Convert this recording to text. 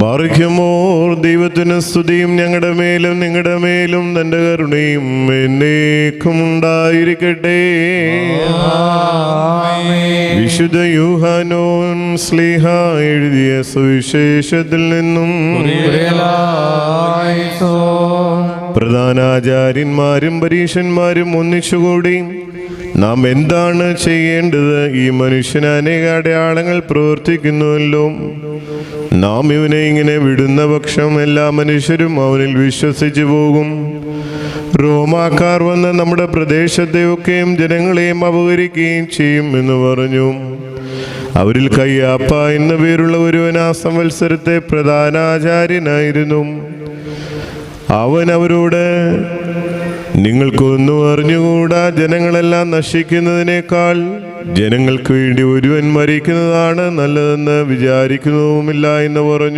ബാറയ്ക്കുമോർ ദൈവത്തിന് സ്തുതിയും ഞങ്ങളുടെ മേലും നിങ്ങളുടെ മേലും തന്റെ കരുണയും എന്നേക്കും ഉണ്ടായിരിക്കട്ടെ. വിശുദ്ധ യോഹന്നാൻ ശ്ലീഹ എഴുതിയ സുവിശേഷത്തിൽ നിന്നും പ്രധാനാചാര്യന്മാരും പരീശന്മാരും ഒന്നിച്ചുകൂടി നാം എന്താണ് ചെയ്യേണ്ടത്? ഈ മനുഷ്യന് അനേക അടയാളങ്ങൾ പ്രവർത്തിക്കുന്നുവല്ലോ. നാം ഇവനെ ഇങ്ങനെ വിടുന്ന പക്ഷം എല്ലാ മനുഷ്യരും അവനിൽ വിശ്വസിച്ചു പോകും. റോമാക്കാർ വന്ന് നമ്മുടെ പ്രദേശത്തെയൊക്കെയും ജനങ്ങളെയും അപഹരിക്കുകയും ചെയ്യും എന്ന് പറഞ്ഞു. അവരിൽ കയ്യാപ്പ എന്നു പേരുള്ള ഒരുവൻ ആ സംവത്സരത്തെ പ്രധാനാചാര്യനായിരുന്നു. അവൻ അവരോട്, നിങ്ങൾക്കൊന്നും അറിഞ്ഞുകൂടാ, ജനങ്ങളെല്ലാം നശിക്കുന്നതിനേക്കാൾ ജനങ്ങൾക്ക് വേണ്ടി ഒരുവൻ മരിക്കുന്നതാണ് നല്ലതെന്ന് വിചാരിക്കുന്നതുമില്ല എന്ന് പറഞ്ഞു.